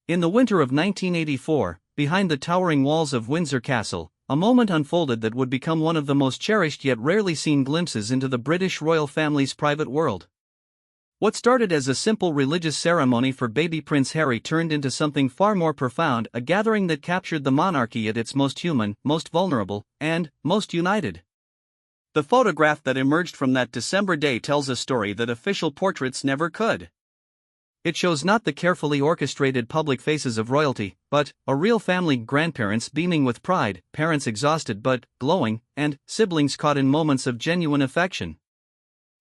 In the winter of 1984, behind the towering walls of Windsor Castle, a moment unfolded that would become one of the most cherished yet rarely seen glimpses into the British royal family's private world. What started as a simple religious ceremony for baby Prince Harry turned into something far more profound, a gathering that captured the monarchy at its most human, most vulnerable, and most united. The photograph that emerged from that December day tells a story that official portraits never could. It shows not the carefully orchestrated public faces of royalty, but a real family, grandparents beaming with pride, parents exhausted but glowing, and siblings caught in moments of genuine affection.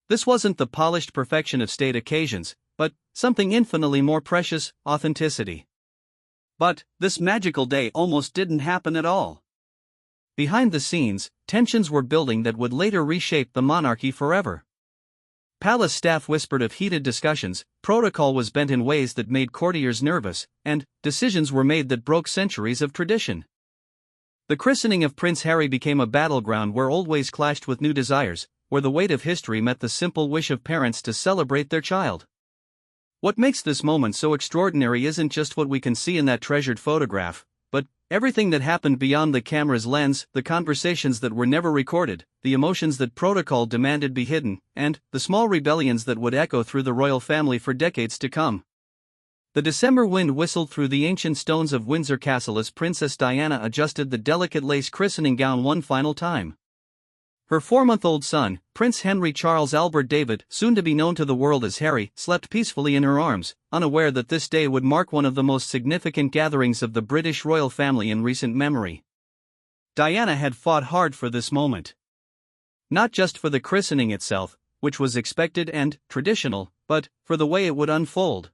This wasn't the polished perfection of state occasions, but something infinitely more precious: authenticity. But this magical day almost didn't happen at all. Behind the scenes, tensions were building that would later reshape the monarchy forever. Palace staff whispered of heated discussions, protocol was bent in ways that made courtiers nervous, and decisions were made that broke centuries of tradition. The christening of Prince Harry became a battleground where old ways clashed with new desires, where the weight of history met the simple wish of parents to celebrate their child. What makes this moment so extraordinary isn't just what we can see in that treasured photograph, but everything that happened beyond the camera's lens, the conversations that were never recorded, the emotions that protocol demanded be hidden, and the small rebellions that would echo through the royal family for decades to come. The December wind whistled through the ancient stones of Windsor Castle as Princess Diana adjusted the delicate lace christening gown one final time. Her 4-month-old son, Prince Henry Charles Albert David, soon to be known to the world as Harry, slept peacefully in her arms, unaware that this day would mark one of the most significant gatherings of the British royal family in recent memory. Diana had fought hard for this moment. Not just for the christening itself, which was expected and traditional, but for the way it would unfold.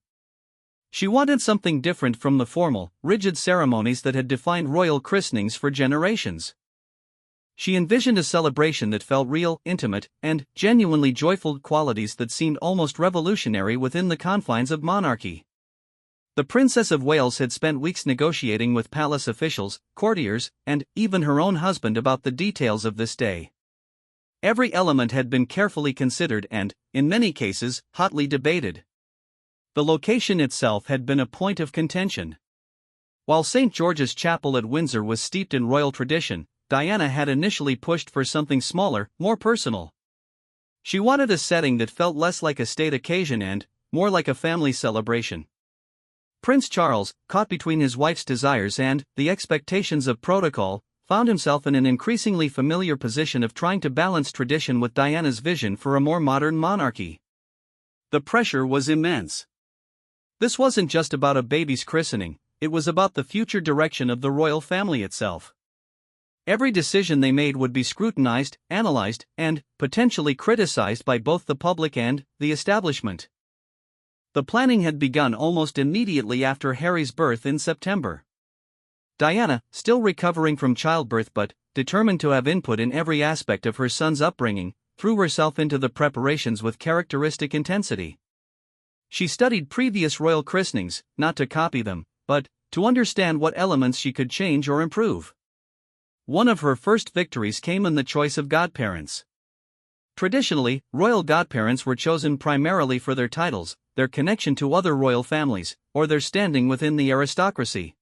She wanted something different from the formal, rigid ceremonies that had defined royal christenings for generations. She envisioned a celebration that felt real, intimate, and genuinely joyful, qualities that seemed almost revolutionary within the confines of monarchy. The Princess of Wales had spent weeks negotiating with palace officials, courtiers, and even her own husband about the details of this day. Every element had been carefully considered and, in many cases, hotly debated. The location itself had been a point of contention. While St. George's Chapel at Windsor was steeped in royal tradition, Diana had initially pushed for something smaller, more personal. She wanted a setting that felt less like a state occasion and more like a family celebration. Prince Charles, caught between his wife's desires and the expectations of protocol, found himself in an increasingly familiar position of trying to balance tradition with Diana's vision for a more modern monarchy. The pressure was immense. This wasn't just about a baby's christening, it was about the future direction of the royal family itself. Every decision they made would be scrutinized, analyzed, and potentially criticized by both the public and the establishment. The planning had begun almost immediately after Harry's birth in September. Diana, still recovering from childbirth but determined to have input in every aspect of her son's upbringing, threw herself into the preparations with characteristic intensity. She studied previous royal christenings, not to copy them, but to understand what elements she could change or improve. One of her first victories came in the choice of godparents. Traditionally, royal godparents were chosen primarily for their titles, their connection to other royal families, or their standing within the aristocracy.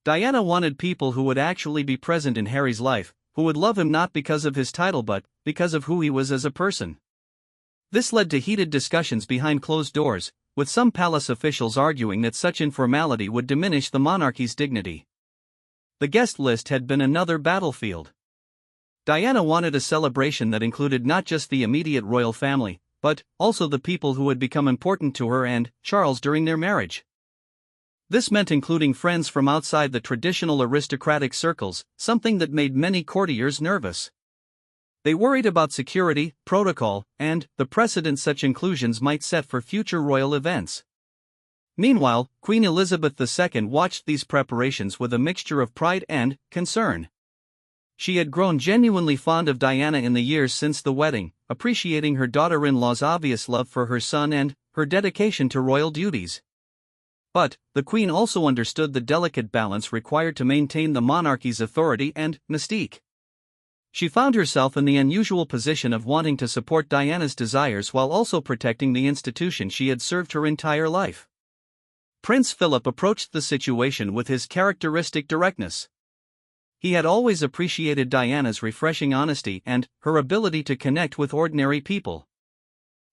Diana wanted people who would actually be present in Harry's life, who would love him not because of his title but because of who he was as a person. This led to heated discussions behind closed doors, with some palace officials arguing that such informality would diminish the monarchy's dignity. The guest list had been another battlefield. Diana wanted a celebration that included not just the immediate royal family, but also the people who had become important to her and Charles during their marriage. This meant including friends from outside the traditional aristocratic circles, something that made many courtiers nervous. They worried about security, protocol, and the precedent such inclusions might set for future royal events. Meanwhile, Queen Elizabeth II watched these preparations with a mixture of pride and concern. She had grown genuinely fond of Diana in the years since the wedding, appreciating her daughter-in-law's obvious love for her son and her dedication to royal duties. But the Queen also understood the delicate balance required to maintain the monarchy's authority and mystique. She found herself in the unusual position of wanting to support Diana's desires while also protecting the institution she had served her entire life. Prince Philip approached the situation with his characteristic directness. He had always appreciated Diana's refreshing honesty and her ability to connect with ordinary people.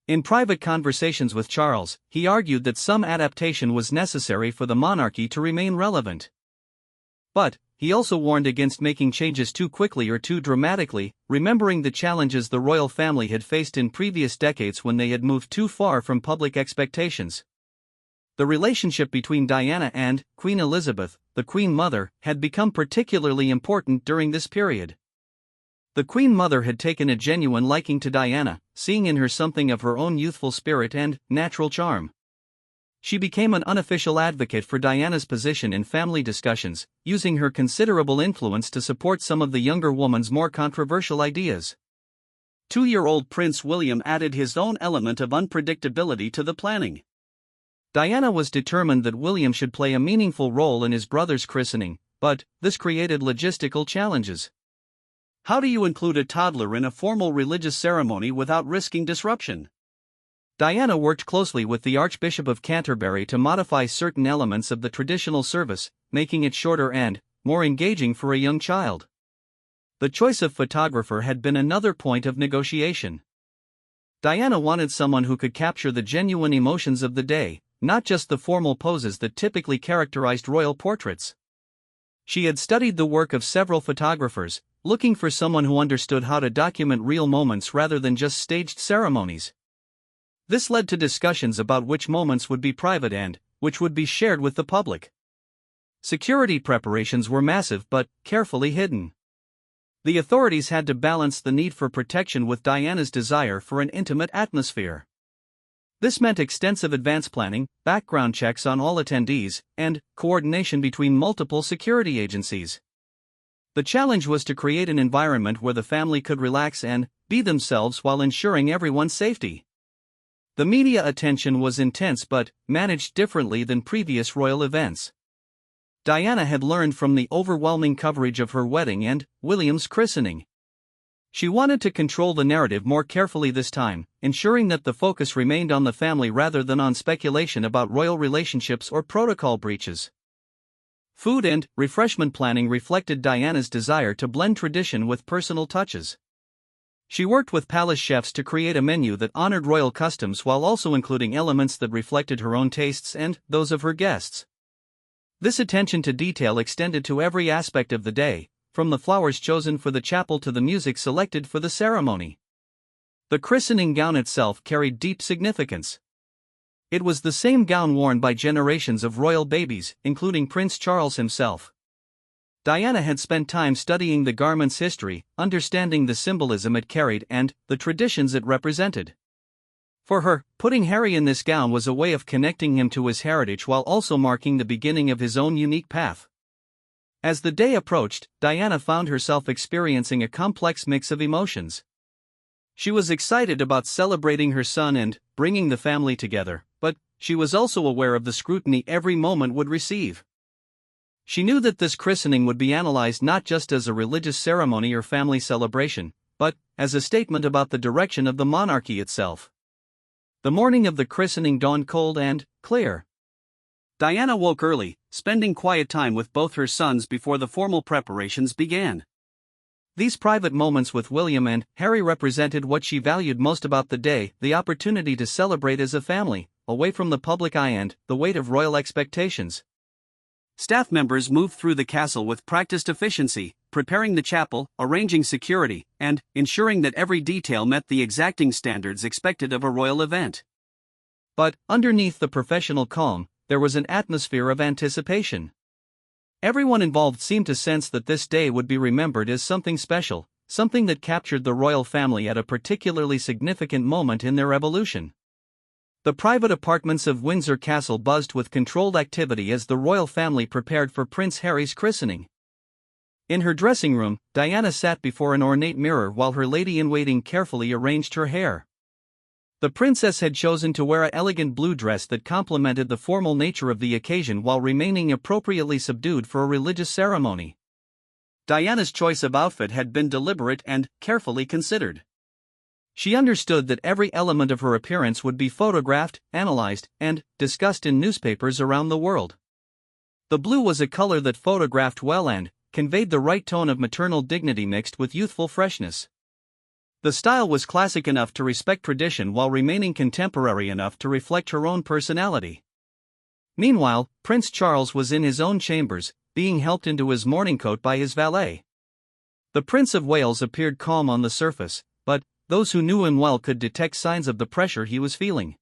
In private conversations with Charles, he argued that some adaptation was necessary for the monarchy to remain relevant. But he also warned against making changes too quickly or too dramatically, remembering the challenges the royal family had faced in previous decades when they had moved too far from public expectations. The relationship between Diana and Queen Elizabeth, the Queen Mother, had become particularly important during this period. The Queen Mother had taken a genuine liking to Diana, seeing in her something of her own youthful spirit and natural charm. She became an unofficial advocate for Diana's position in family discussions, using her considerable influence to support some of the younger woman's more controversial ideas. 2-year-old Prince William added his own element of unpredictability to the planning. Diana was determined that William should play a meaningful role in his brother's christening, but this created logistical challenges. How do you include a toddler in a formal religious ceremony without risking disruption? Diana worked closely with the Archbishop of Canterbury to modify certain elements of the traditional service, making it shorter and more engaging for a young child. The choice of photographer had been another point of negotiation. Diana wanted someone who could capture the genuine emotions of the day, not just the formal poses that typically characterized royal portraits. She had studied the work of several photographers, looking for someone who understood how to document real moments rather than just staged ceremonies. This led to discussions about which moments would be private and which would be shared with the public. Security preparations were massive but carefully hidden. The authorities had to balance the need for protection with Diana's desire for an intimate atmosphere. This meant extensive advance planning, background checks on all attendees, and coordination between multiple security agencies. The challenge was to create an environment where the family could relax and be themselves while ensuring everyone's safety. The media attention was intense but managed differently than previous royal events. Diana had learned from the overwhelming coverage of her wedding and William's christening. She wanted to control the narrative more carefully this time, ensuring that the focus remained on the family rather than on speculation about royal relationships or protocol breaches. Food and refreshment planning reflected Diana's desire to blend tradition with personal touches. She worked with palace chefs to create a menu that honored royal customs while also including elements that reflected her own tastes and those of her guests. This attention to detail extended to every aspect of the day, from the flowers chosen for the chapel to the music selected for the ceremony. The christening gown itself carried deep significance. It was the same gown worn by generations of royal babies, including Prince Charles himself. Diana had spent time studying the garment's history, understanding the symbolism it carried and the traditions it represented. For her, putting Harry in this gown was a way of connecting him to his heritage while also marking the beginning of his own unique path. As the day approached, Diana found herself experiencing a complex mix of emotions. She was excited about celebrating her son and bringing the family together, but she was also aware of the scrutiny every moment would receive. She knew that this christening would be analyzed not just as a religious ceremony or family celebration, but as a statement about the direction of the monarchy itself. The morning of the christening dawned cold and clear. Diana woke early, spending quiet time with both her sons before the formal preparations began. These private moments with William and Harry represented what she valued most about the day: the opportunity to celebrate as a family, away from the public eye and the weight of royal expectations. Staff members moved through the castle with practiced efficiency, preparing the chapel, arranging security, and ensuring that every detail met the exacting standards expected of a royal event. But underneath the professional calm, there was an atmosphere of anticipation. Everyone involved seemed to sense that this day would be remembered as something special, something that captured the royal family at a particularly significant moment in their evolution. The private apartments of Windsor Castle buzzed with controlled activity as the royal family prepared for Prince Harry's christening. In her dressing room, Diana sat before an ornate mirror while her lady-in-waiting carefully arranged her hair. The princess had chosen to wear an elegant blue dress that complemented the formal nature of the occasion while remaining appropriately subdued for a religious ceremony. Diana's choice of outfit had been deliberate and carefully considered. She understood that every element of her appearance would be photographed, analyzed, and discussed in newspapers around the world. The blue was a color that photographed well and conveyed the right tone of maternal dignity mixed with youthful freshness. The style was classic enough to respect tradition while remaining contemporary enough to reflect her own personality. Meanwhile, Prince Charles was in his own chambers, being helped into his morning coat by his valet. The Prince of Wales appeared calm on the surface, but those who knew him well could detect signs of the pressure he was feeling.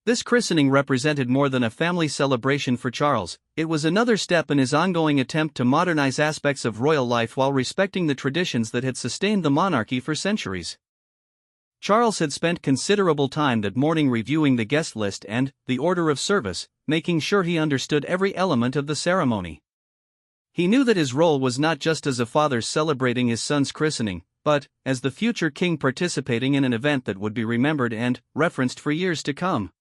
This christening represented more than a family celebration for Charles. It was another step in his ongoing attempt to modernize aspects of royal life while respecting the traditions that had sustained the monarchy for centuries. Charles had spent considerable time that morning reviewing the guest list and the order of service, making sure he understood every element of the ceremony. He knew that his role was not just as a father celebrating his son's christening, but as the future king participating in an event that would be remembered and referenced for years to come.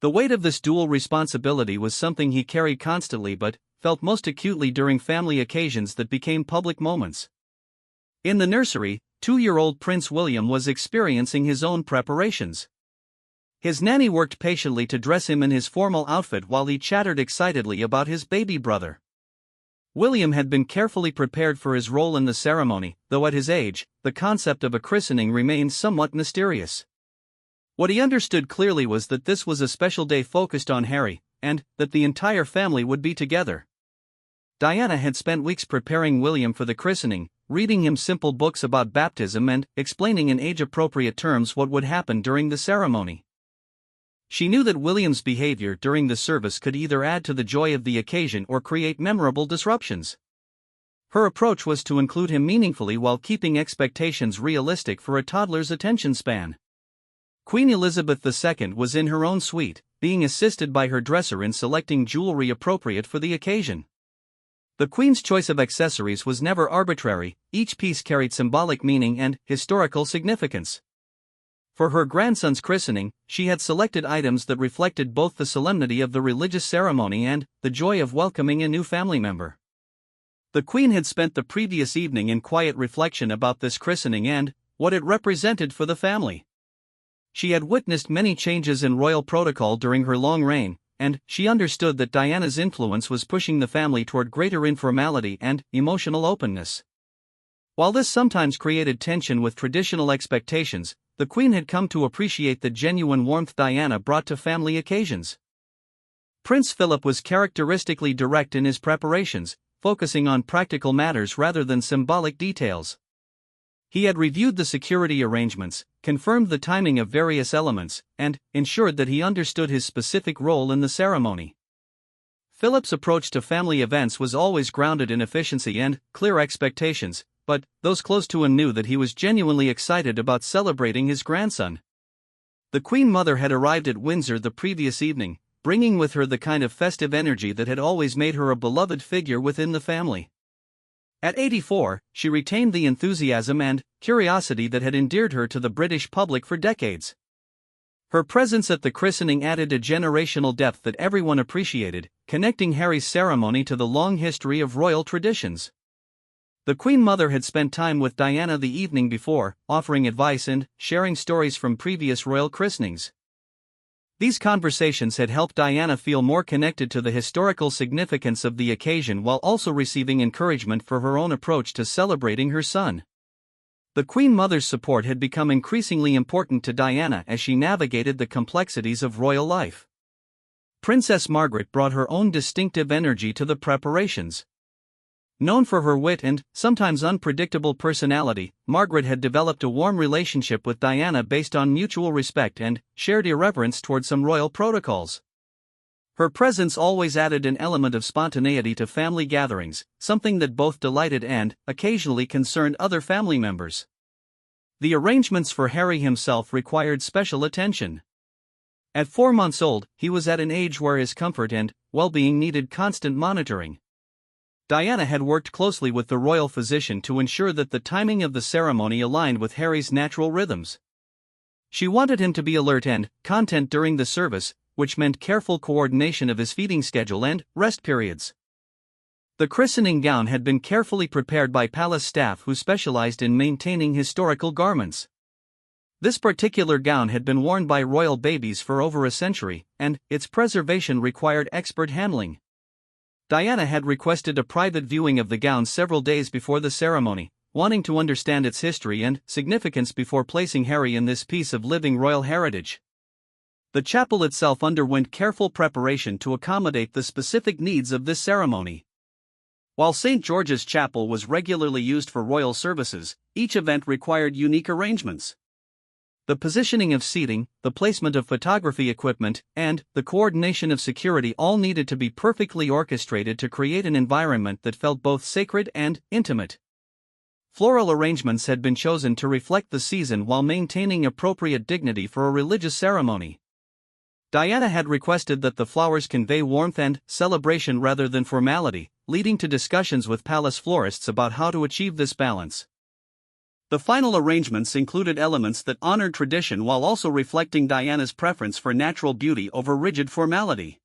The weight of this dual responsibility was something he carried constantly but felt most acutely during family occasions that became public moments. In the nursery, 2-year-old Prince William was experiencing his own preparations. His nanny worked patiently to dress him in his formal outfit while he chattered excitedly about his baby brother. William had been carefully prepared for his role in the ceremony, though at his age, the concept of a christening remained somewhat mysterious. What he understood clearly was that this was a special day focused on Harry, and that the entire family would be together. Diana had spent weeks preparing William for the christening, reading him simple books about baptism and explaining in age-appropriate terms what would happen during the ceremony. She knew that William's behavior during the service could either add to the joy of the occasion or create memorable disruptions. Her approach was to include him meaningfully while keeping expectations realistic for a toddler's attention span. Queen Elizabeth II was in her own suite, being assisted by her dresser in selecting jewelry appropriate for the occasion. The Queen's choice of accessories was never arbitrary, each piece carried symbolic meaning and historical significance. For her grandson's christening, she had selected items that reflected both the solemnity of the religious ceremony and the joy of welcoming a new family member. The Queen had spent the previous evening in quiet reflection about this christening and what it represented for the family. She had witnessed many changes in royal protocol during her long reign, and she understood that Diana's influence was pushing the family toward greater informality and emotional openness. While this sometimes created tension with traditional expectations, the Queen had come to appreciate the genuine warmth Diana brought to family occasions. Prince Philip was characteristically direct in his preparations, focusing on practical matters rather than symbolic details. He had reviewed the security arrangements, confirmed the timing of various elements, and ensured that he understood his specific role in the ceremony. Philip's approach to family events was always grounded in efficiency and clear expectations, but those close to him knew that he was genuinely excited about celebrating his grandson. The Queen Mother had arrived at Windsor the previous evening, bringing with her the kind of festive energy that had always made her a beloved figure within the family. At 84, she retained the enthusiasm and curiosity that had endeared her to the British public for decades. Her presence at the christening added a generational depth that everyone appreciated, connecting Harry's ceremony to the long history of royal traditions. The Queen Mother had spent time with Diana the evening before, offering advice and sharing stories from previous royal christenings. These conversations had helped Diana feel more connected to the historical significance of the occasion while also receiving encouragement for her own approach to celebrating her son. The Queen Mother's support had become increasingly important to Diana as she navigated the complexities of royal life. Princess Margaret brought her own distinctive energy to the preparations. Known for her wit and sometimes unpredictable personality, Margaret had developed a warm relationship with Diana based on mutual respect and shared irreverence toward some royal protocols. Her presence always added an element of spontaneity to family gatherings, something that both delighted and occasionally concerned other family members. The arrangements for Harry himself required special attention. At 4 months old, he was at an age where his comfort and well-being needed constant monitoring. Diana had worked closely with the royal physician to ensure that the timing of the ceremony aligned with Harry's natural rhythms. She wanted him to be alert and content during the service, which meant careful coordination of his feeding schedule and rest periods. The christening gown had been carefully prepared by palace staff who specialized in maintaining historical garments. This particular gown had been worn by royal babies for over a century, and its preservation required expert handling. Diana had requested a private viewing of the gown several days before the ceremony, wanting to understand its history and significance before placing Harry in this piece of living royal heritage. The chapel itself underwent careful preparation to accommodate the specific needs of this ceremony. While St. George's Chapel was regularly used for royal services, each event required unique arrangements. The positioning of seating, the placement of photography equipment, and the coordination of security all needed to be perfectly orchestrated to create an environment that felt both sacred and intimate. Floral arrangements had been chosen to reflect the season while maintaining appropriate dignity for a religious ceremony. Diana had requested that the flowers convey warmth and celebration rather than formality, leading to discussions with palace florists about how to achieve this balance. The final arrangements included elements that honored tradition while also reflecting Diana's preference for natural beauty over rigid formality.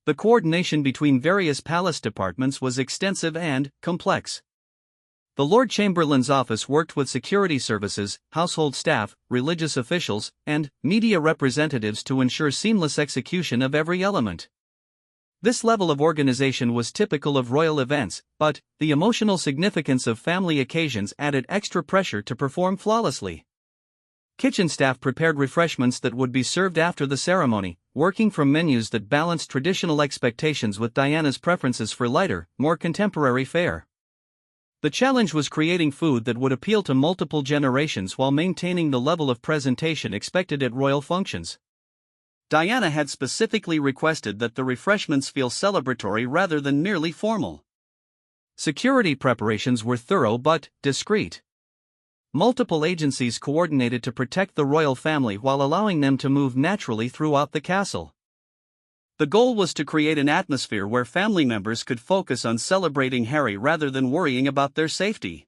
The coordination between various palace departments was extensive and complex. The Lord Chamberlain's office worked with security services, household staff, religious officials, and media representatives to ensure seamless execution of every element. This level of organization was typical of royal events, but the emotional significance of family occasions added extra pressure to perform flawlessly. Kitchen staff prepared refreshments that would be served after the ceremony, working from menus that balanced traditional expectations with Diana's preferences for lighter, more contemporary fare. The challenge was creating food that would appeal to multiple generations while maintaining the level of presentation expected at royal functions. Diana had specifically requested that the refreshments feel celebratory rather than merely formal. Security preparations were thorough but discreet. Multiple agencies coordinated to protect the royal family while allowing them to move naturally throughout the castle. The goal was to create an atmosphere where family members could focus on celebrating Harry rather than worrying about their safety.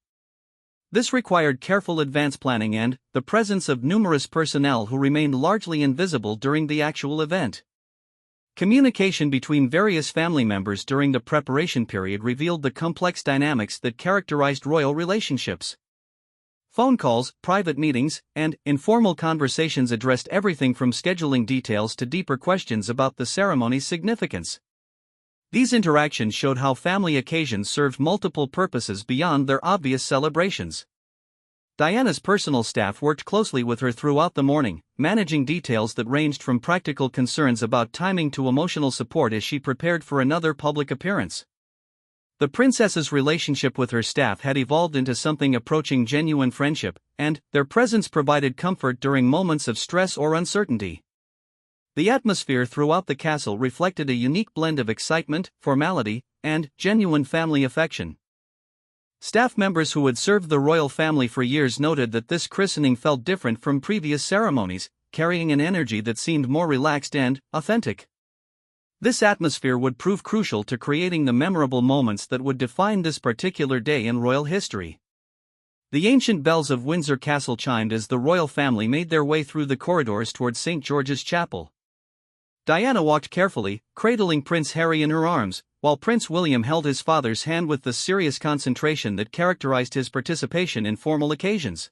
This required careful advance planning and the presence of numerous personnel who remained largely invisible during the actual event. Communication between various family members during the preparation period revealed the complex dynamics that characterized royal relationships. Phone calls, private meetings, and informal conversations addressed everything from scheduling details to deeper questions about the ceremony's significance. These interactions showed how family occasions served multiple purposes beyond their obvious celebrations. Diana's personal staff worked closely with her throughout the morning, managing details that ranged from practical concerns about timing to emotional support as she prepared for another public appearance. The princess's relationship with her staff had evolved into something approaching genuine friendship, and their presence provided comfort during moments of stress or uncertainty. The atmosphere throughout the castle reflected a unique blend of excitement, formality, and genuine family affection. Staff members who had served the royal family for years noted that this christening felt different from previous ceremonies, carrying an energy that seemed more relaxed and authentic. This atmosphere would prove crucial to creating the memorable moments that would define this particular day in royal history. The ancient bells of Windsor Castle chimed as the royal family made their way through the corridors towards St. George's Chapel. Diana walked carefully, cradling Prince Harry in her arms, while Prince William held his father's hand with the serious concentration that characterized his participation in formal occasions.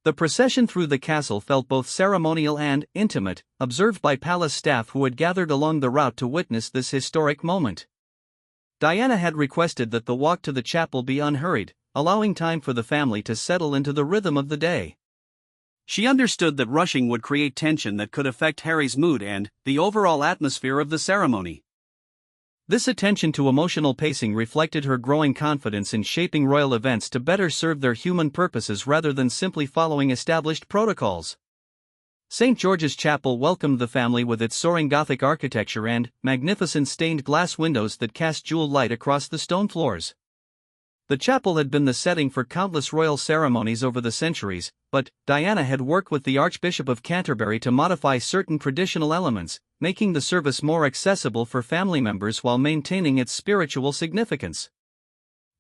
The procession through the castle felt both ceremonial and intimate, observed by palace staff who had gathered along the route to witness this historic moment. Diana had requested that the walk to the chapel be unhurried, allowing time for the family to settle into the rhythm of the day. She understood that rushing would create tension that could affect Harry's mood and the overall atmosphere of the ceremony. This attention to emotional pacing reflected her growing confidence in shaping royal events to better serve their human purposes rather than simply following established protocols. St. George's Chapel welcomed the family with its soaring Gothic architecture and magnificent stained glass windows that cast jeweled light across the stone floors. The chapel had been the setting for countless royal ceremonies over the centuries, but Diana had worked with the Archbishop of Canterbury to modify certain traditional elements, making the service more accessible for family members while maintaining its spiritual significance.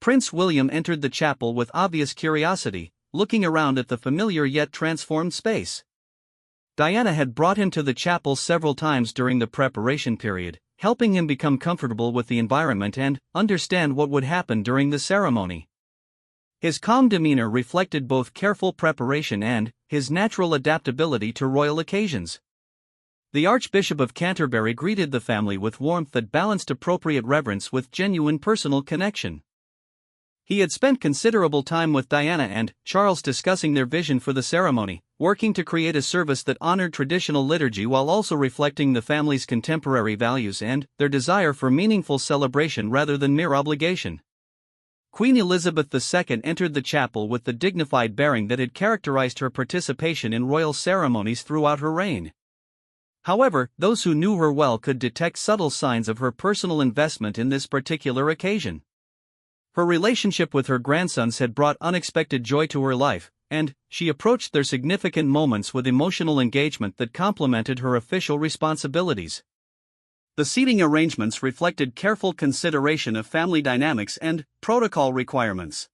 Prince William entered the chapel with obvious curiosity, looking around at the familiar yet transformed space. Diana had brought him to the chapel several times during the preparation period, helping him become comfortable with the environment and understand what would happen during the ceremony. His calm demeanor reflected both careful preparation and his natural adaptability to royal occasions. The Archbishop of Canterbury greeted the family with warmth that balanced appropriate reverence with genuine personal connection. He had spent considerable time with Diana and Charles discussing their vision for the ceremony, working to create a service that honored traditional liturgy while also reflecting the family's contemporary values and their desire for meaningful celebration rather than mere obligation. Queen Elizabeth II entered the chapel with the dignified bearing that had characterized her participation in royal ceremonies throughout her reign. However, those who knew her well could detect subtle signs of her personal investment in this particular occasion. Her relationship with her grandsons had brought unexpected joy to her life, and she approached their significant moments with emotional engagement that complemented her official responsibilities. The seating arrangements reflected careful consideration of family dynamics and protocol requirements.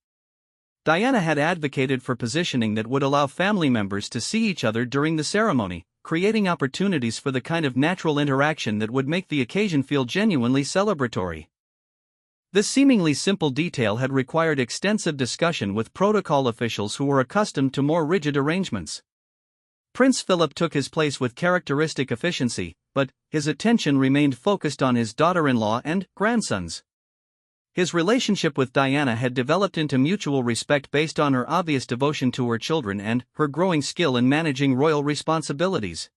Diana had advocated for positioning that would allow family members to see each other during the ceremony, creating opportunities for the kind of natural interaction that would make the occasion feel genuinely celebratory. This seemingly simple detail had required extensive discussion with protocol officials who were accustomed to more rigid arrangements. Prince Philip took his place with characteristic efficiency, but his attention remained focused on his daughter-in-law and grandsons. His relationship with Diana had developed into mutual respect based on her obvious devotion to her children and her growing skill in managing royal responsibilities.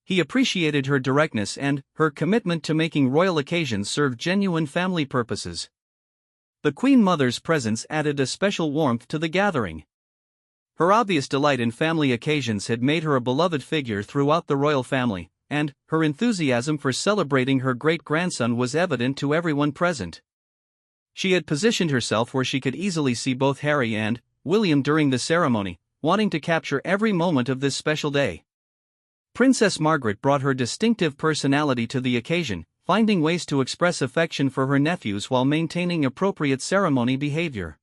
He appreciated her directness and her commitment to making royal occasions serve genuine family purposes. The Queen Mother's presence added a special warmth to the gathering. Her obvious delight in family occasions had made her a beloved figure throughout the royal family, and her enthusiasm for celebrating her great-grandson was evident to everyone present. She had positioned herself where she could easily see both Harry and William during the ceremony, wanting to capture every moment of this special day. Princess Margaret brought her distinctive personality to the occasion, finding ways to express affection for her nephews while maintaining appropriate ceremony behavior.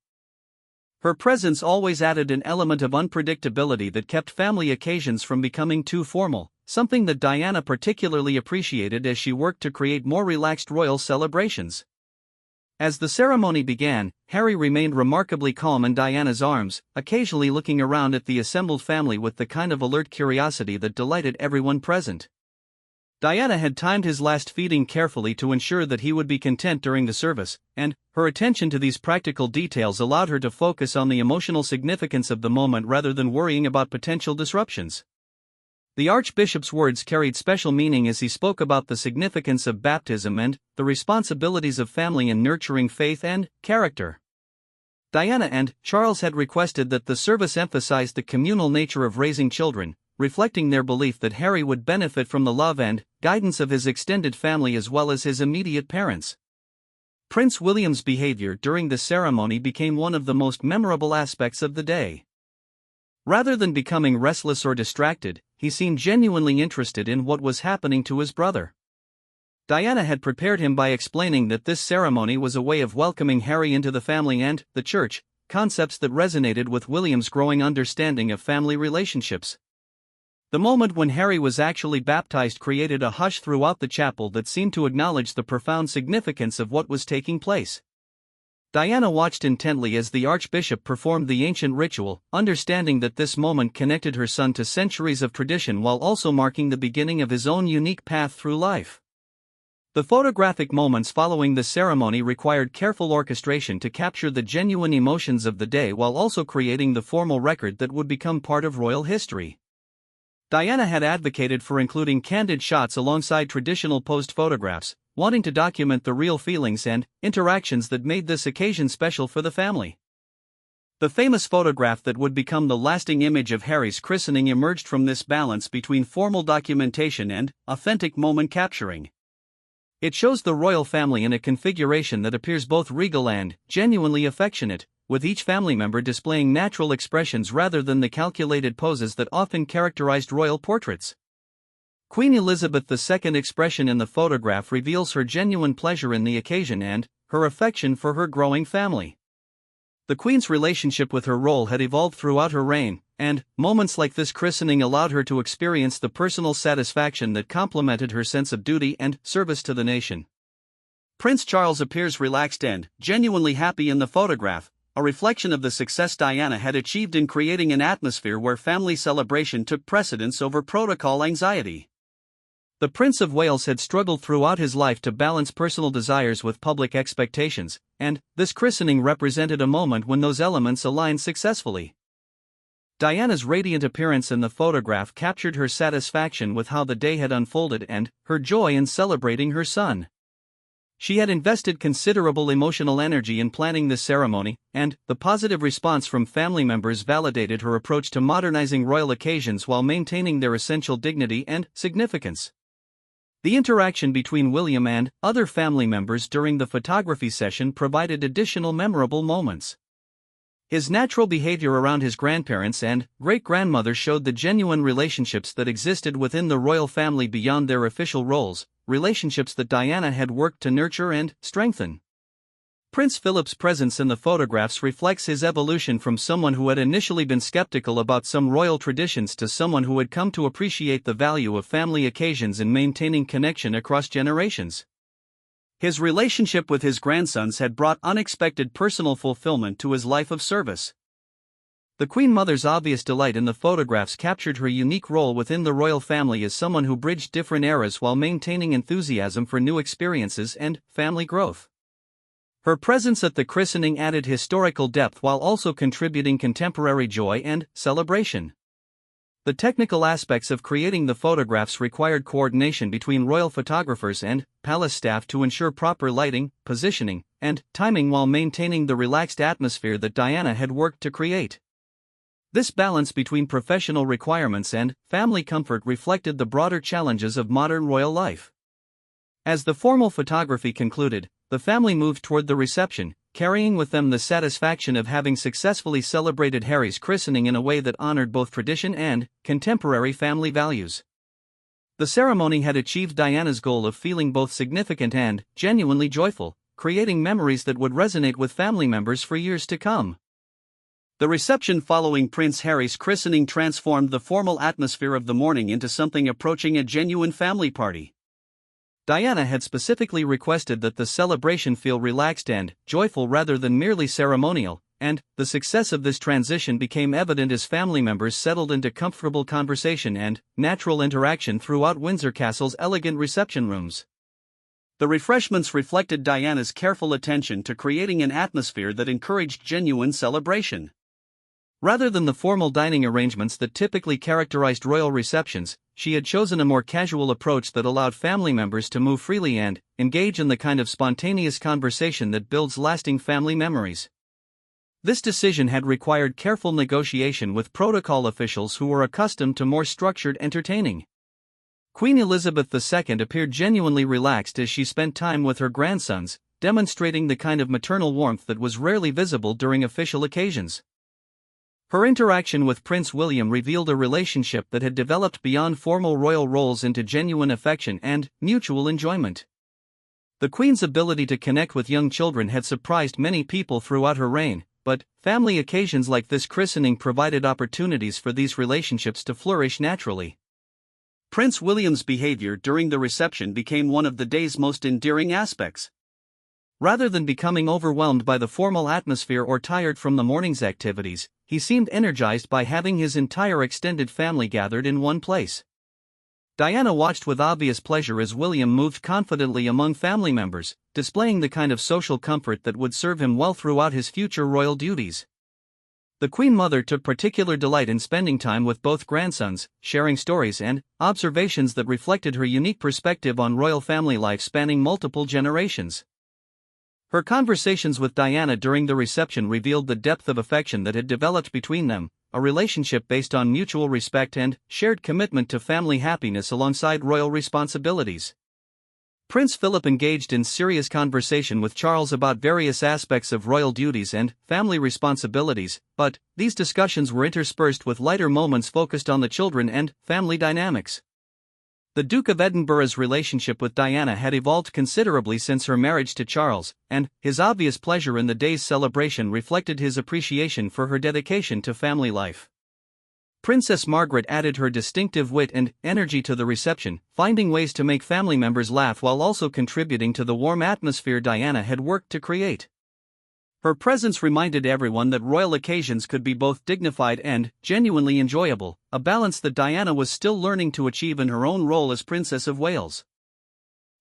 Her presence always added an element of unpredictability that kept family occasions from becoming too formal, something that Diana particularly appreciated as she worked to create more relaxed royal celebrations. As the ceremony began, Harry remained remarkably calm in Diana's arms, occasionally looking around at the assembled family with the kind of alert curiosity that delighted everyone present. Diana had timed his last feeding carefully to ensure that he would be content during the service, and her attention to these practical details allowed her to focus on the emotional significance of the moment rather than worrying about potential disruptions. The Archbishop's words carried special meaning as he spoke about the significance of baptism and the responsibilities of family in nurturing faith and character. Diana and Charles had requested that the service emphasize the communal nature of raising children, reflecting their belief that Harry would benefit from the love and guidance of his extended family as well as his immediate parents. Prince William's behavior during the ceremony became one of the most memorable aspects of the day. Rather than becoming restless or distracted, he seemed genuinely interested in what was happening to his brother. Diana had prepared him by explaining that this ceremony was a way of welcoming Harry into the family and the church, concepts that resonated with William's growing understanding of family relationships. The moment when Harry was actually baptized created a hush throughout the chapel that seemed to acknowledge the profound significance of what was taking place. Diana watched intently as the Archbishop performed the ancient ritual, understanding that this moment connected her son to centuries of tradition while also marking the beginning of his own unique path through life. The photographic moments following the ceremony required careful orchestration to capture the genuine emotions of the day while also creating the formal record that would become part of royal history. Diana had advocated for including candid shots alongside traditional posed photographs, wanting to document the real feelings and interactions that made this occasion special for the family. The famous photograph that would become the lasting image of Harry's christening emerged from this balance between formal documentation and authentic moment capturing. It shows the royal family in a configuration that appears both regal and genuinely affectionate, with each family member displaying natural expressions rather than the calculated poses that often characterized royal portraits. Queen Elizabeth II's expression in the photograph reveals her genuine pleasure in the occasion and her affection for her growing family. The Queen's relationship with her role had evolved throughout her reign, and moments like this christening allowed her to experience the personal satisfaction that complemented her sense of duty and service to the nation. Prince Charles appears relaxed and genuinely happy in the photograph, a reflection of the success Diana had achieved in creating an atmosphere where family celebration took precedence over protocol anxiety. The Prince of Wales had struggled throughout his life to balance personal desires with public expectations, and this christening represented a moment when those elements aligned successfully. Diana's radiant appearance in the photograph captured her satisfaction with how the day had unfolded and her joy in celebrating her son. She had invested considerable emotional energy in planning this ceremony, and the positive response from family members validated her approach to modernizing royal occasions while maintaining their essential dignity and significance. The interaction between William and other family members during the photography session provided additional memorable moments. His natural behavior around his grandparents and great-grandmother showed the genuine relationships that existed within the royal family beyond their official roles, relationships that Diana had worked to nurture and strengthen. Prince Philip's presence in the photographs reflects his evolution from someone who had initially been skeptical about some royal traditions to someone who had come to appreciate the value of family occasions in maintaining connection across generations. His relationship with his grandsons had brought unexpected personal fulfillment to his life of service. The Queen Mother's obvious delight in the photographs captured her unique role within the royal family as someone who bridged different eras while maintaining enthusiasm for new experiences and family growth. Her presence at the christening added historical depth while also contributing contemporary joy and celebration. The technical aspects of creating the photographs required coordination between royal photographers and palace staff to ensure proper lighting, positioning, and timing while maintaining the relaxed atmosphere that Diana had worked to create. This balance between professional requirements and family comfort reflected the broader challenges of modern royal life. As the formal photography concluded, the family moved toward the reception, carrying with them the satisfaction of having successfully celebrated Harry's christening in a way that honored both tradition and contemporary family values. The ceremony had achieved Diana's goal of feeling both significant and genuinely joyful, creating memories that would resonate with family members for years to come. The reception following Prince Harry's christening transformed the formal atmosphere of the morning into something approaching a genuine family party. Diana had specifically requested that the celebration feel relaxed and joyful rather than merely ceremonial, and the success of this transition became evident as family members settled into comfortable conversation and natural interaction throughout Windsor Castle's elegant reception rooms. The refreshments reflected Diana's careful attention to creating an atmosphere that encouraged genuine celebration. Rather than the formal dining arrangements that typically characterized royal receptions, she had chosen a more casual approach that allowed family members to move freely and engage in the kind of spontaneous conversation that builds lasting family memories. This decision had required careful negotiation with protocol officials who were accustomed to more structured entertaining. Queen Elizabeth II appeared genuinely relaxed as she spent time with her grandsons, demonstrating the kind of maternal warmth that was rarely visible during official occasions. Her interaction with Prince William revealed a relationship that had developed beyond formal royal roles into genuine affection and mutual enjoyment. The Queen's ability to connect with young children had surprised many people throughout her reign, but family occasions like this christening provided opportunities for these relationships to flourish naturally. Prince William's behavior during the reception became one of the day's most endearing aspects. Rather than becoming overwhelmed by the formal atmosphere or tired from the morning's activities, he seemed energized by having his entire extended family gathered in one place. Diana watched with obvious pleasure as William moved confidently among family members, displaying the kind of social comfort that would serve him well throughout his future royal duties. The Queen Mother took particular delight in spending time with both grandsons, sharing stories and observations that reflected her unique perspective on royal family life spanning multiple generations. Her conversations with Diana during the reception revealed the depth of affection that had developed between them, a relationship based on mutual respect and shared commitment to family happiness alongside royal responsibilities. Prince Philip engaged in serious conversation with Charles about various aspects of royal duties and family responsibilities, but these discussions were interspersed with lighter moments focused on the children and family dynamics. The Duke of Edinburgh's relationship with Diana had evolved considerably since her marriage to Charles, and his obvious pleasure in the day's celebration reflected his appreciation for her dedication to family life. Princess Margaret added her distinctive wit and energy to the reception, finding ways to make family members laugh while also contributing to the warm atmosphere Diana had worked to create. Her presence reminded everyone that royal occasions could be both dignified and genuinely enjoyable, a balance that Diana was still learning to achieve in her own role as Princess of Wales.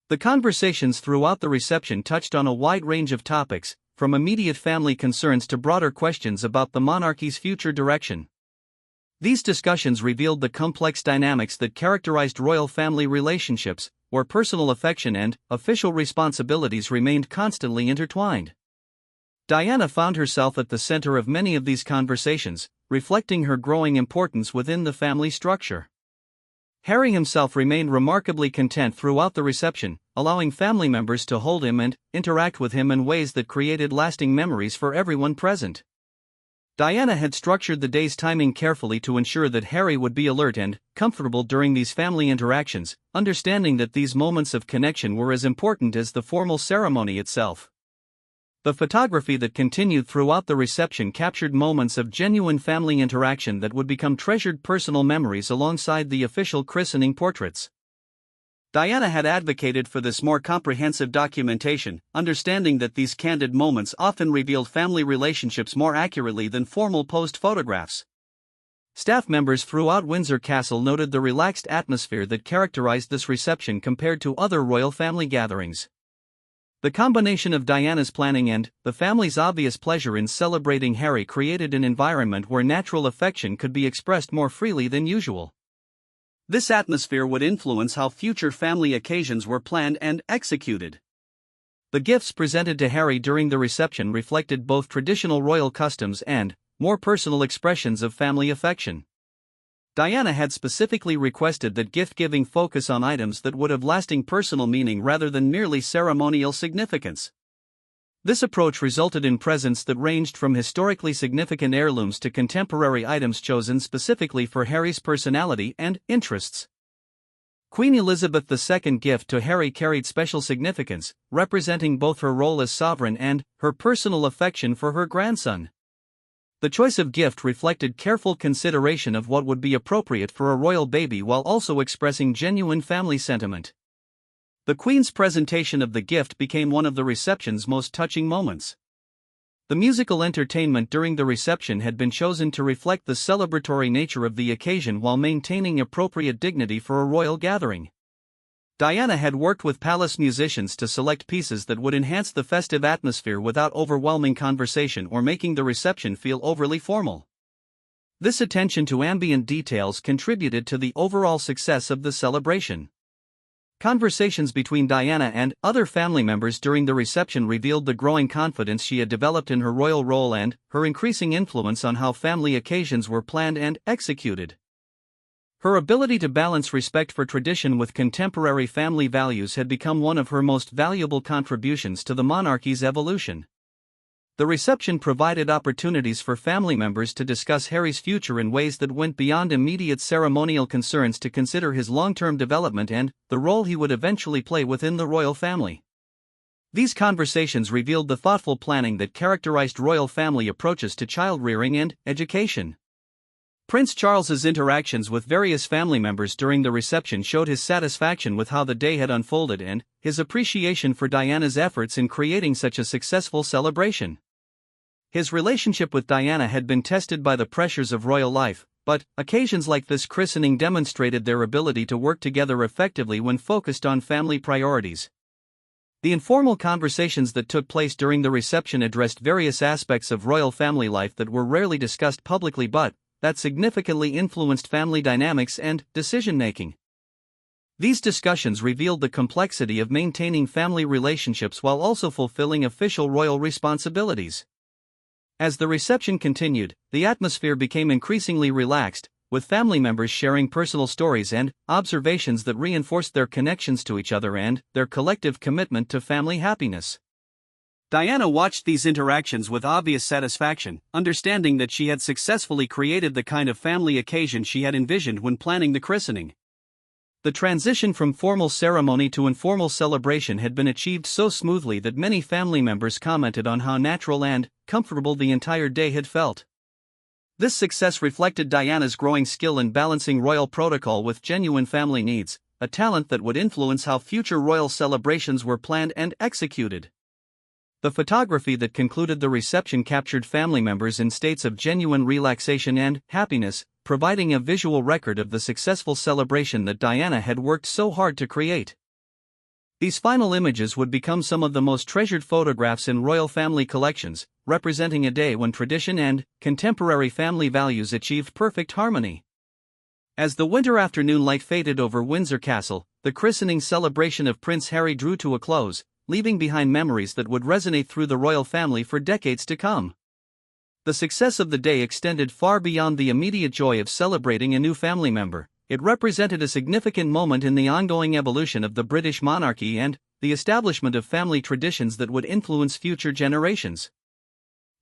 The conversations throughout the reception touched on a wide range of topics, from immediate family concerns to broader questions about the monarchy's future direction. These discussions revealed the complex dynamics that characterized royal family relationships, where personal affection and official responsibilities remained constantly intertwined. Diana found herself at the center of many of these conversations, reflecting her growing importance within the family structure. Harry himself remained remarkably content throughout the reception, allowing family members to hold him and interact with him in ways that created lasting memories for everyone present. Diana had structured the day's timing carefully to ensure that Harry would be alert and comfortable during these family interactions, understanding that these moments of connection were as important as the formal ceremony itself. The photography that continued throughout the reception captured moments of genuine family interaction that would become treasured personal memories alongside the official christening portraits. Diana had advocated for this more comprehensive documentation, understanding that these candid moments often revealed family relationships more accurately than formal posed photographs. Staff members throughout Windsor Castle noted the relaxed atmosphere that characterized this reception compared to other royal family gatherings. The combination of Diana's planning and the family's obvious pleasure in celebrating Harry created an environment where natural affection could be expressed more freely than usual. This atmosphere would influence how future family occasions were planned and executed. The gifts presented to Harry during the reception reflected both traditional royal customs and more personal expressions of family affection. Diana had specifically requested that gift-giving focus on items that would have lasting personal meaning rather than merely ceremonial significance. This approach resulted in presents that ranged from historically significant heirlooms to contemporary items chosen specifically for Harry's personality and interests. Queen Elizabeth II's gift to Harry carried special significance, representing both her role as sovereign and her personal affection for her grandson. The choice of gift reflected careful consideration of what would be appropriate for a royal baby while also expressing genuine family sentiment. The Queen's presentation of the gift became one of the reception's most touching moments. The musical entertainment during the reception had been chosen to reflect the celebratory nature of the occasion while maintaining appropriate dignity for a royal gathering. Diana had worked with palace musicians to select pieces that would enhance the festive atmosphere without overwhelming conversation or making the reception feel overly formal. This attention to ambient details contributed to the overall success of the celebration. Conversations between Diana and other family members during the reception revealed the growing confidence she had developed in her royal role and her increasing influence on how family occasions were planned and executed. Her ability to balance respect for tradition with contemporary family values had become one of her most valuable contributions to the monarchy's evolution. The reception provided opportunities for family members to discuss Harry's future in ways that went beyond immediate ceremonial concerns to consider his long-term development and the role he would eventually play within the royal family. These conversations revealed the thoughtful planning that characterized royal family approaches to child-rearing and education. Prince Charles's interactions with various family members during the reception showed his satisfaction with how the day had unfolded and his appreciation for Diana's efforts in creating such a successful celebration. His relationship with Diana had been tested by the pressures of royal life, but occasions like this christening demonstrated their ability to work together effectively when focused on family priorities. The informal conversations that took place during the reception addressed various aspects of royal family life that were rarely discussed publicly but that significantly influenced family dynamics and decision-making. These discussions revealed the complexity of maintaining family relationships while also fulfilling official royal responsibilities. As the reception continued, the atmosphere became increasingly relaxed, with family members sharing personal stories and observations that reinforced their connections to each other and their collective commitment to family happiness. Diana watched these interactions with obvious satisfaction, understanding that she had successfully created the kind of family occasion she had envisioned when planning the christening. The transition from formal ceremony to informal celebration had been achieved so smoothly that many family members commented on how natural and comfortable the entire day had felt. This success reflected Diana's growing skill in balancing royal protocol with genuine family needs, a talent that would influence how future royal celebrations were planned and executed. The photography that concluded the reception captured family members in states of genuine relaxation and happiness, providing a visual record of the successful celebration that Diana had worked so hard to create. These final images would become some of the most treasured photographs in royal family collections, representing a day when tradition and contemporary family values achieved perfect harmony. As the winter afternoon light faded over Windsor Castle, the christening celebration of Prince Harry drew to a close, leaving behind memories that would resonate through the royal family for decades to come. The success of the day extended far beyond the immediate joy of celebrating a new family member. It represented a significant moment in the ongoing evolution of the British monarchy and the establishment of family traditions that would influence future generations.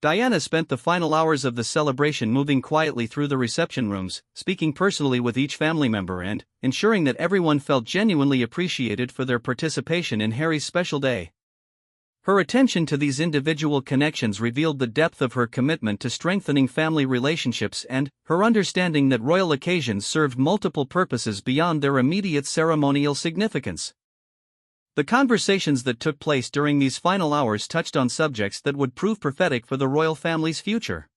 Diana spent the final hours of the celebration moving quietly through the reception rooms, speaking personally with each family member and ensuring that everyone felt genuinely appreciated for their participation in Harry's special day. Her attention to these individual connections revealed the depth of her commitment to strengthening family relationships and her understanding that royal occasions served multiple purposes beyond their immediate ceremonial significance. The conversations that took place during these final hours touched on subjects that would prove prophetic for the royal family's future.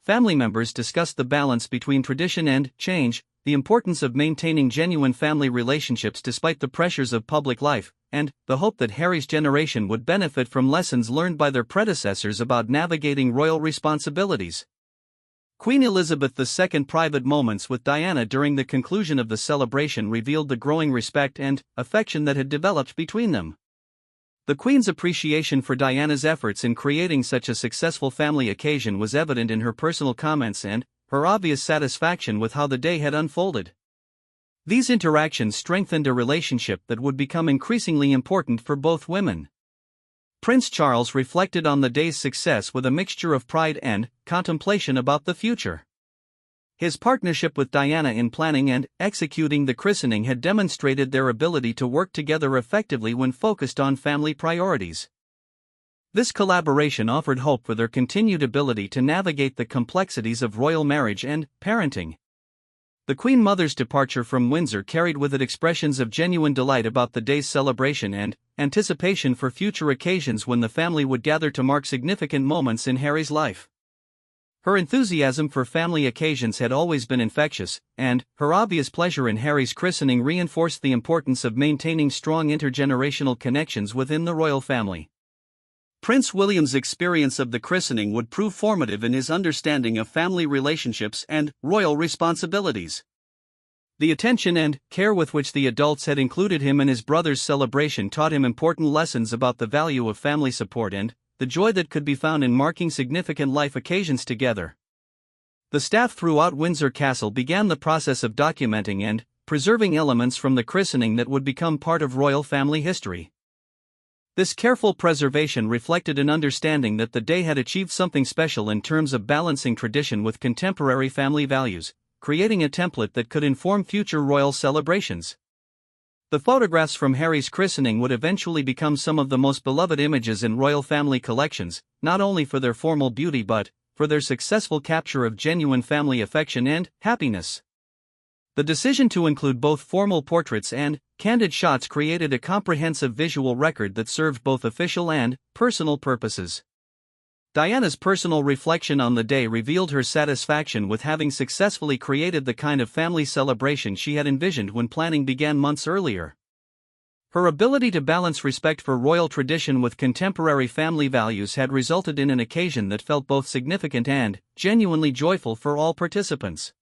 Family members discussed the balance between tradition and change, the importance of maintaining genuine family relationships despite the pressures of public life, and the hope that Harry's generation would benefit from lessons learned by their predecessors about navigating royal responsibilities. Queen Elizabeth II's private moments with Diana during the conclusion of the celebration revealed the growing respect and affection that had developed between them. The Queen's appreciation for Diana's efforts in creating such a successful family occasion was evident in her personal comments and her obvious satisfaction with how the day had unfolded. These interactions strengthened a relationship that would become increasingly important for both women. Prince Charles reflected on the day's success with a mixture of pride and contemplation about the future. His partnership with Diana in planning and executing the christening had demonstrated their ability to work together effectively when focused on family priorities. This collaboration offered hope for their continued ability to navigate the complexities of royal marriage and parenting. The Queen Mother's departure from Windsor carried with it expressions of genuine delight about the day's celebration and anticipation for future occasions when the family would gather to mark significant moments in Harry's life. Her enthusiasm for family occasions had always been infectious, and her obvious pleasure in Harry's christening reinforced the importance of maintaining strong intergenerational connections within the royal family. Prince William's experience of the christening would prove formative in his understanding of family relationships and royal responsibilities. The attention and care with which the adults had included him in his brother's celebration taught him important lessons about the value of family support and the joy that could be found in marking significant life occasions together. The staff throughout Windsor Castle began the process of documenting and preserving elements from the christening that would become part of royal family history. This careful preservation reflected an understanding that the day had achieved something special in terms of balancing tradition with contemporary family values, creating a template that could inform future royal celebrations. The photographs from Harry's christening would eventually become some of the most beloved images in royal family collections, not only for their formal beauty but for their successful capture of genuine family affection and happiness. The decision to include both formal portraits and candid shots created a comprehensive visual record that served both official and personal purposes. Diana's personal reflection on the day revealed her satisfaction with having successfully created the kind of family celebration she had envisioned when planning began months earlier. Her ability to balance respect for royal tradition with contemporary family values had resulted in an occasion that felt both significant and genuinely joyful for all participants.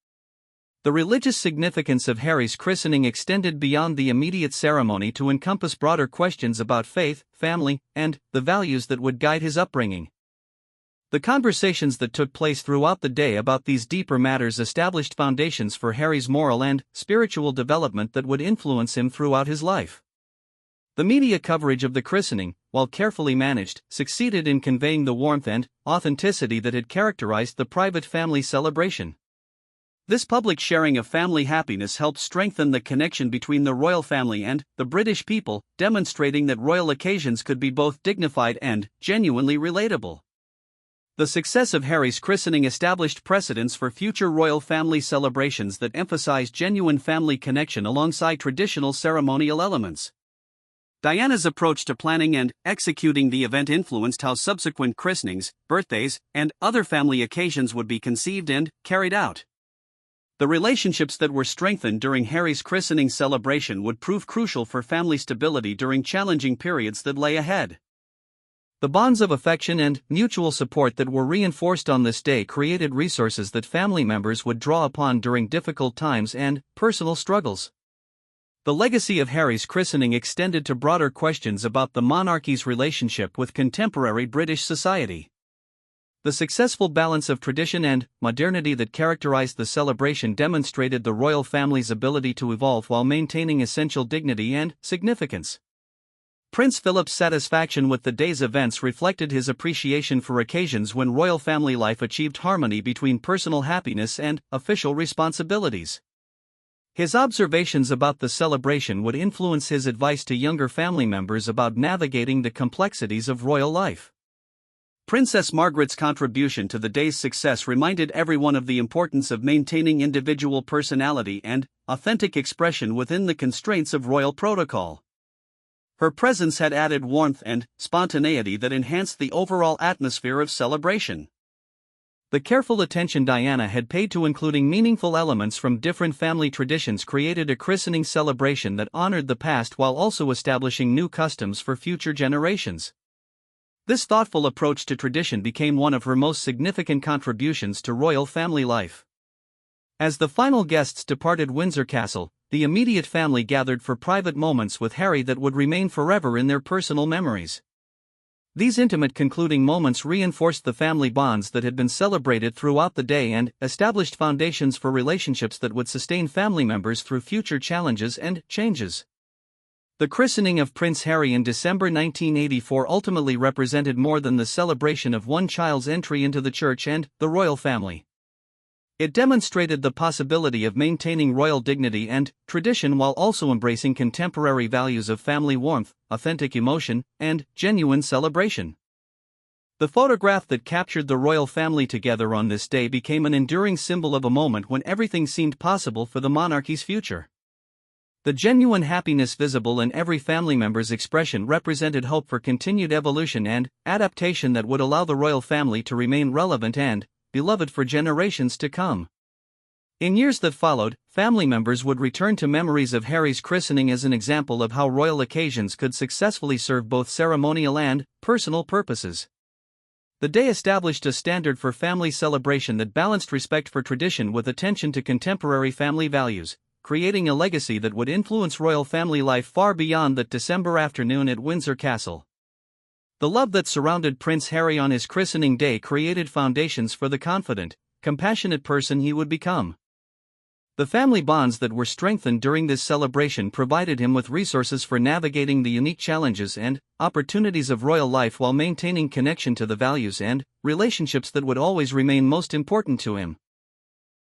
The religious significance of Harry's christening extended beyond the immediate ceremony to encompass broader questions about faith, family, and the values that would guide his upbringing. The conversations that took place throughout the day about these deeper matters established foundations for Harry's moral and spiritual development that would influence him throughout his life. The media coverage of the christening, while carefully managed, succeeded in conveying the warmth and authenticity that had characterized the private family celebration. This public sharing of family happiness helped strengthen the connection between the royal family and the British people, demonstrating that royal occasions could be both dignified and genuinely relatable. The success of Harry's christening established precedents for future royal family celebrations that emphasized genuine family connection alongside traditional ceremonial elements. Diana's approach to planning and executing the event influenced how subsequent christenings, birthdays, and other family occasions would be conceived and carried out. The relationships that were strengthened during Harry's christening celebration would prove crucial for family stability during challenging periods that lay ahead. The bonds of affection and mutual support that were reinforced on this day created resources that family members would draw upon during difficult times and personal struggles. The legacy of Harry's christening extended to broader questions about the monarchy's relationship with contemporary British society. The successful balance of tradition and modernity that characterized the celebration demonstrated the royal family's ability to evolve while maintaining essential dignity and significance. Prince Philip's satisfaction with the day's events reflected his appreciation for occasions when royal family life achieved harmony between personal happiness and official responsibilities. His observations about the celebration would influence his advice to younger family members about navigating the complexities of royal life. Princess Margaret's contribution to the day's success reminded everyone of the importance of maintaining individual personality and authentic expression within the constraints of royal protocol. Her presence had added warmth and spontaneity that enhanced the overall atmosphere of celebration. The careful attention Diana had paid to including meaningful elements from different family traditions created a christening celebration that honored the past while also establishing new customs for future generations. This thoughtful approach to tradition became one of her most significant contributions to royal family life. As the final guests departed Windsor Castle, the immediate family gathered for private moments with Harry that would remain forever in their personal memories. These intimate concluding moments reinforced the family bonds that had been celebrated throughout the day and established foundations for relationships that would sustain family members through future challenges and changes. The christening of Prince Harry in December 1984 ultimately represented more than the celebration of one child's entry into the church and the royal family. It demonstrated the possibility of maintaining royal dignity and tradition while also embracing contemporary values of family warmth, authentic emotion, and genuine celebration. The photograph that captured the royal family together on this day became an enduring symbol of a moment when everything seemed possible for the monarchy's future. The genuine happiness visible in every family member's expression represented hope for continued evolution and adaptation that would allow the royal family to remain relevant and beloved for generations to come. In years that followed, family members would return to memories of Harry's christening as an example of how royal occasions could successfully serve both ceremonial and personal purposes. The day established a standard for family celebration that balanced respect for tradition with attention to contemporary family values, creating a legacy that would influence royal family life far beyond that December afternoon at Windsor Castle. The love that surrounded Prince Harry on his christening day created foundations for the confident, compassionate person he would become. The family bonds that were strengthened during this celebration provided him with resources for navigating the unique challenges and opportunities of royal life while maintaining connection to the values and relationships that would always remain most important to him.